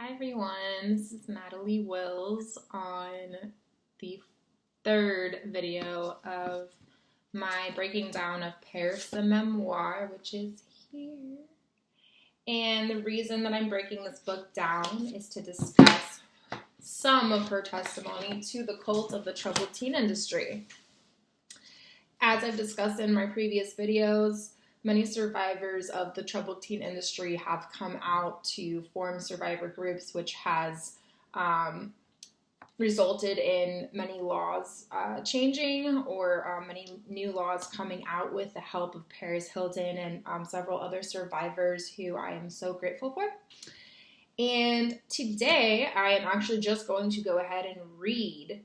Hi everyone, this is Natalie Wills on the third video of my breaking down of Paris the Memoir, which is here. And the reason that I'm breaking this book down is to discuss some of her testimony to the cult of the troubled teen industry. As I've discussed in my previous videos, many survivors of the troubled teen industry have come out to form survivor groups, which has resulted in many laws changing or many new laws coming out with the help of Paris Hilton and several other survivors who I am so grateful for. And today I am actually just going to go ahead and read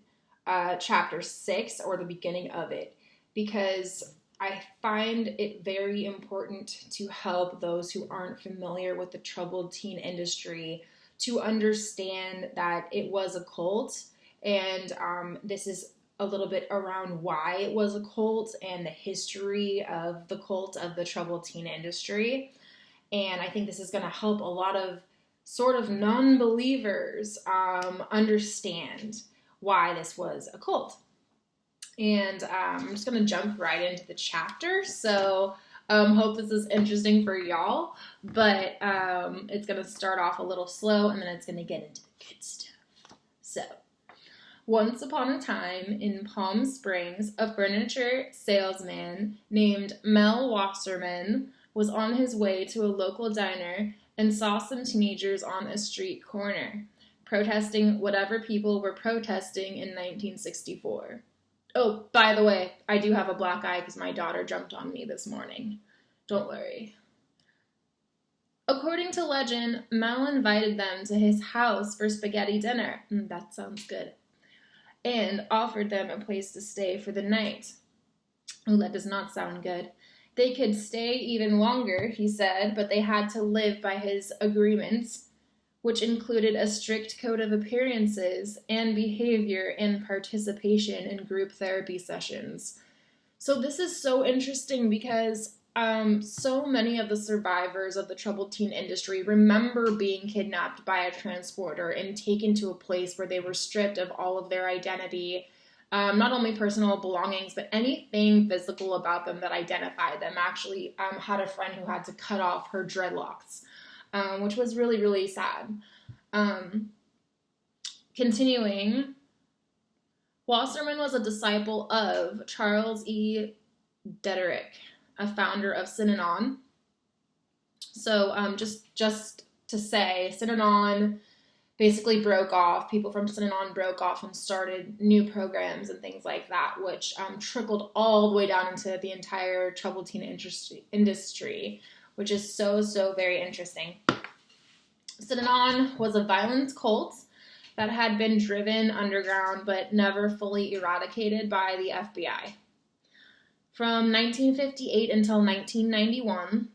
chapter 6 or the beginning of it, because I find it very important to help those who aren't familiar with the troubled teen industry to understand that it was a cult, and this is a little bit around why it was a cult and the history of the cult of the troubled teen industry. And I think this is going to help a lot of sort of non-believers understand why this was a cult. And I'm just going to jump right into the chapter, so hope this is interesting for y'all, but it's going to start off a little slow, and then it's going to get into the good stuff. So, once upon a time in Palm Springs, a furniture salesman named Mel Wasserman was on his way to a local diner and saw some teenagers on a street corner, protesting whatever people were protesting in 1964. Oh, by the way, I do have a black eye because my daughter jumped on me this morning. Don't worry. According to legend, Mel invited them to his house for spaghetti dinner. That sounds good. And offered them a place to stay for the night. Oh, that does not sound good. They could stay even longer, he said, but they had to live by his agreements, which included a strict code of appearances and behavior and participation in group therapy sessions. So this is so interesting because so many of the survivors of the troubled teen industry remember being kidnapped by a transporter and taken to a place where they were stripped of all of their identity, not only personal belongings, but anything physical about them that identified them. Actually, had a friend who had to cut off her dreadlocks. Which was really, really sad. Continuing, Wasserman was a disciple of Charles E. Dederick, a founder of Synanon. So just to say, Synanon basically broke off. People from Synanon broke off and started new programs and things like that, which trickled all the way down into the entire troubled teen industry, which is so, so very interesting. Synanon was a violent cult that had been driven underground but never fully eradicated by the FBI. From 1958 until 1991,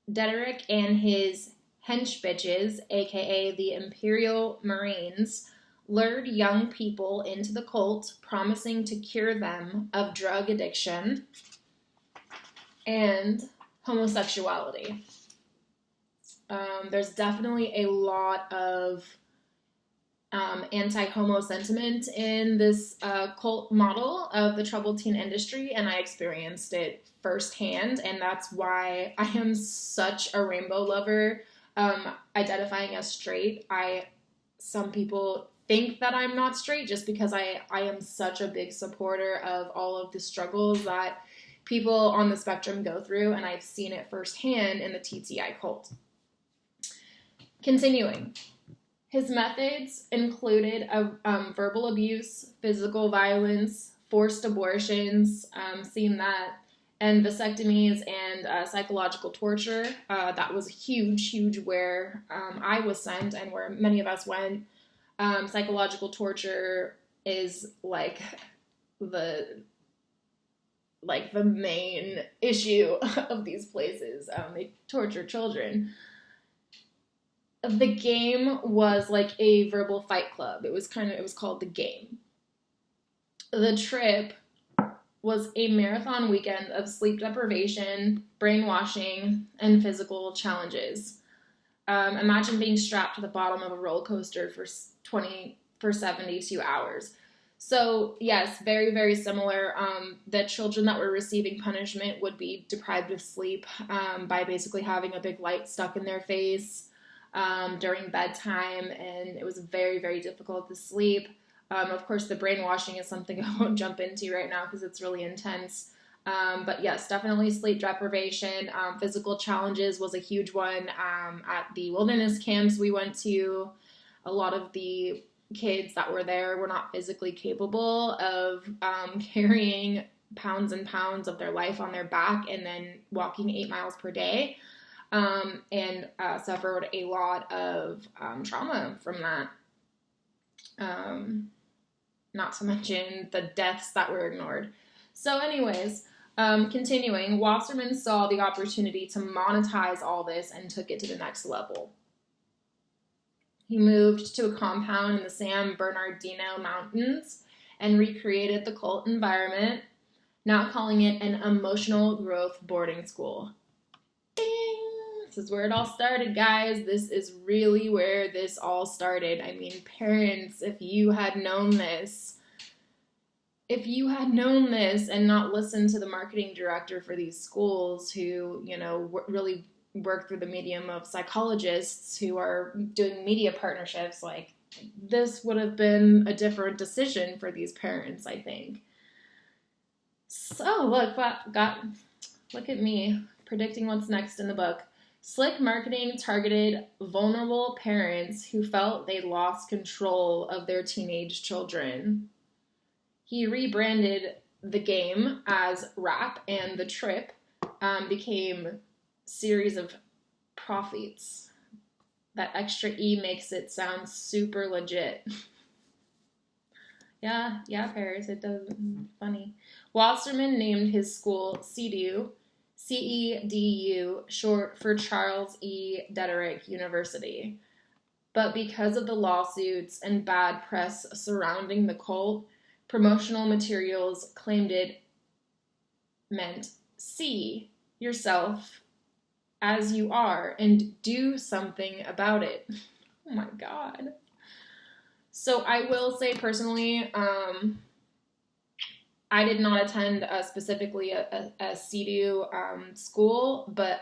Dederick and his henchbitches, aka the Imperial Marines, lured young people into the cult, promising to cure them of drug addiction and homosexuality. There's definitely a lot of anti-homo sentiment in this cult model of the troubled teen industry, and I experienced it firsthand, and that's why I am such a rainbow lover, identifying as straight. Some people think that I'm not straight just because I am such a big supporter of all of the struggles that people on the spectrum go through, and I've seen it firsthand in the TTI cult. Continuing, his methods included verbal abuse, physical violence, forced abortions, seen that, and vasectomies and psychological torture. That was huge where I was sent and where many of us went. Psychological torture is like the main issue of these places. They torture children. The game was like a verbal fight club. It was called The Game. The trip was a marathon weekend of sleep deprivation, brainwashing, and physical challenges. Imagine being strapped to the bottom of a roller coaster for 72 hours. So yes, very, very similar. The children that were receiving punishment would be deprived of sleep by basically having a big light stuck in their face during bedtime, and it was very, very difficult to sleep. Of course, the brainwashing is something I won't jump into right now because it's really intense. But yes, definitely sleep deprivation. Physical challenges was a huge one. At the wilderness camps we went to, a lot of the kids that were there were not physically capable of carrying pounds and pounds of their life on their back and then walking 8 miles per day, and suffered a lot of trauma from that. Not to mention the deaths that were ignored. So anyways, continuing, Wasserman saw the opportunity to monetize all this and took it to the next level. He moved to a compound in the San Bernardino Mountains and recreated the cult environment, now calling it an emotional growth boarding school. Ding! This is where it all started, guys. This is really where this all started. I mean, parents, if you had known this and not listened to the marketing director for these schools who, really work through the medium of psychologists who are doing media partnerships, like, this would have been a different decision for these parents, I think. So, look at me predicting what's next in the book. Slick marketing targeted vulnerable parents who felt they lost control of their teenage children. He rebranded the game as Rap, and the trip became series of profits. That extra E makes it sound super legit. Yeah, Paris, it does. Funny. Wasserman named his school CEDU, C-E-D-U, short for Charles E. Dederick University. But because of the lawsuits and bad press surrounding the cult, promotional materials claimed it meant see yourself as you are and do something about it. Oh my God. So I will say personally, I did not attend specifically a CEDU school, but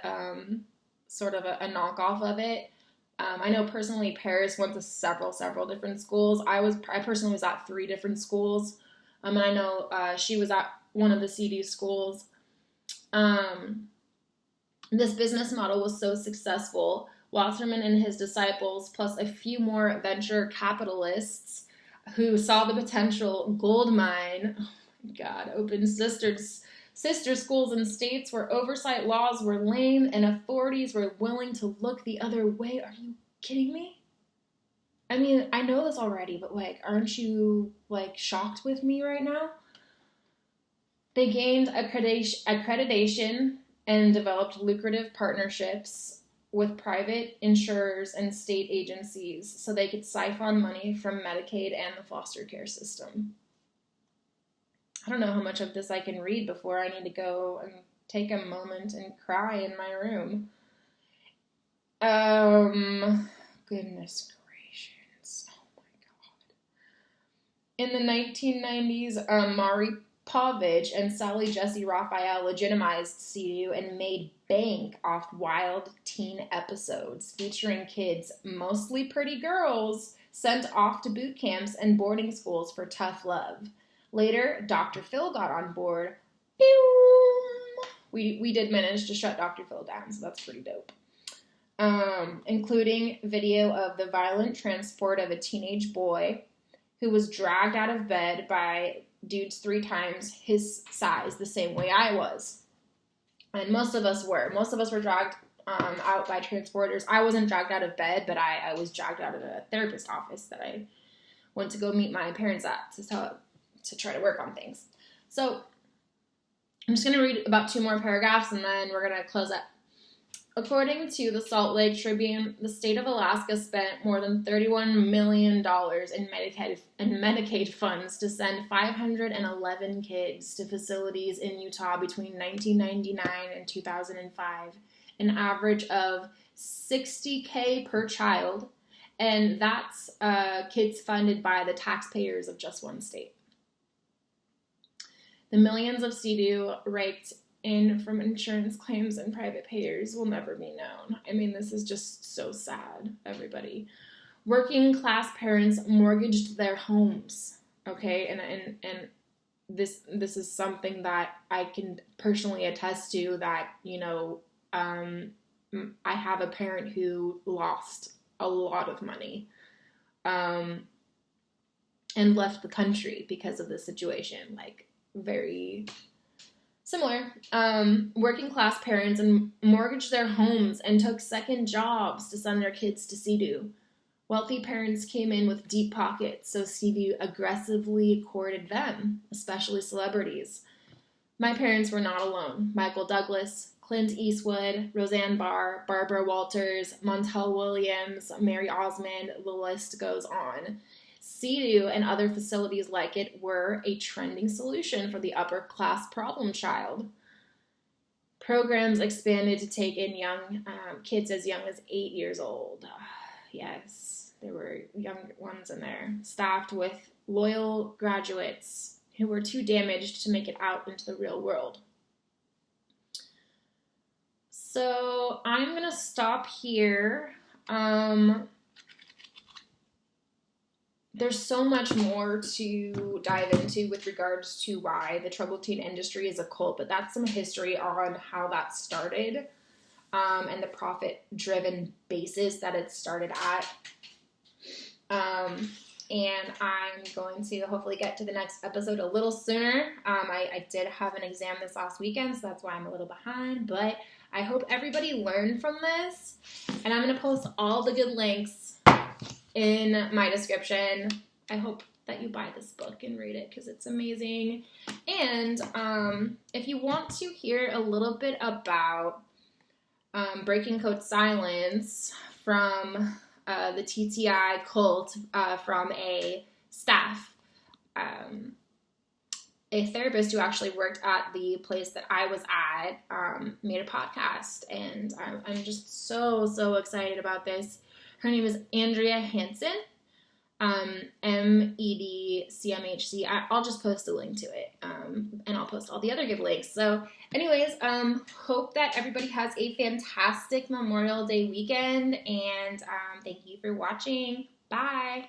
sort of a knockoff of it. I know personally Paris went to several different schools. I personally was at 3 different schools. And I know she was at one of the CEDU schools. This business model was so successful, Wasserman and his disciples, plus a few more venture capitalists who saw the potential gold mine, opened sister schools in states where oversight laws were lame and authorities were willing to look the other way. Are you kidding me? I mean, I know this already, but aren't you shocked with me right now? They gained accreditation and developed lucrative partnerships with private insurers and state agencies so they could siphon money from Medicaid and the foster care system. I don't know how much of this I can read before I need to go and take a moment and cry in my room. Goodness gracious. Oh my God. In the 1990s, Maury Povich and Sally Jesse Raphael legitimized CEDU and made bank off wild teen episodes featuring kids, mostly pretty girls, sent off to boot camps and boarding schools for tough love. Later, Dr. Phil got on board. We did manage to shut Dr. Phil down, so that's pretty dope. Including video of the violent transport of a teenage boy who was dragged out of bed by dudes 3 times his size, the same way I was. And most of us were. Most of us were dragged out by transporters. I wasn't dragged out of bed, but I was dragged out of a therapist office that I went to go meet my parents at to try to work on things. So I'm just going to read about 2 more paragraphs and then we're going to close up. According to the Salt Lake Tribune, the state of Alaska spent more than $31 million in Medicaid funds to send 511 kids to facilities in Utah between 1999 and 2005, an average of $60K per child, and that's kids funded by the taxpayers of just one state. The millions of CDU raked in from insurance claims and private payers will never be known. I mean, this is just so sad, everybody. Working class parents mortgaged their homes, okay? And this is something that I can personally attest to, that, you know, I have a parent who lost a lot of money and left the country because of this situation, like very similar. Working class parents and mortgaged their homes and took second jobs to send their kids to CDU. Wealthy parents came in with deep pockets, so CDU aggressively courted them, especially celebrities. My parents were not alone. Michael Douglas, Clint Eastwood, Roseanne Barr, Barbara Walters, Montel Williams, Mary Osmond, the list goes on. CDU and other facilities like it were a trending solution for the upper class problem child. Programs expanded to take in young kids as young as 8 years old. Yes, there were young ones in there. Staffed with loyal graduates who were too damaged to make it out into the real world. So I'm going to stop here. There's so much more to dive into with regards to why the troubled teen industry is a cult, but that's some history on how that started and the profit-driven basis that it started at. And I'm going to hopefully get to the next episode a little sooner. I did have an exam this last weekend, so that's why I'm a little behind, but I hope everybody learned from this, and I'm going to post all the good links in my description. I hope that you buy this book and read it because it's amazing. And if you want to hear a little bit about breaking code silence from the TTI cult from a staff, a therapist who actually worked at the place that I was at made a podcast, and I'm just so excited about this. Her name is Andrea Hansen, MEDCMHC. I'll just post a link to it, and I'll post all the other good links. So anyways, hope that everybody has a fantastic Memorial Day weekend, and thank you for watching. Bye!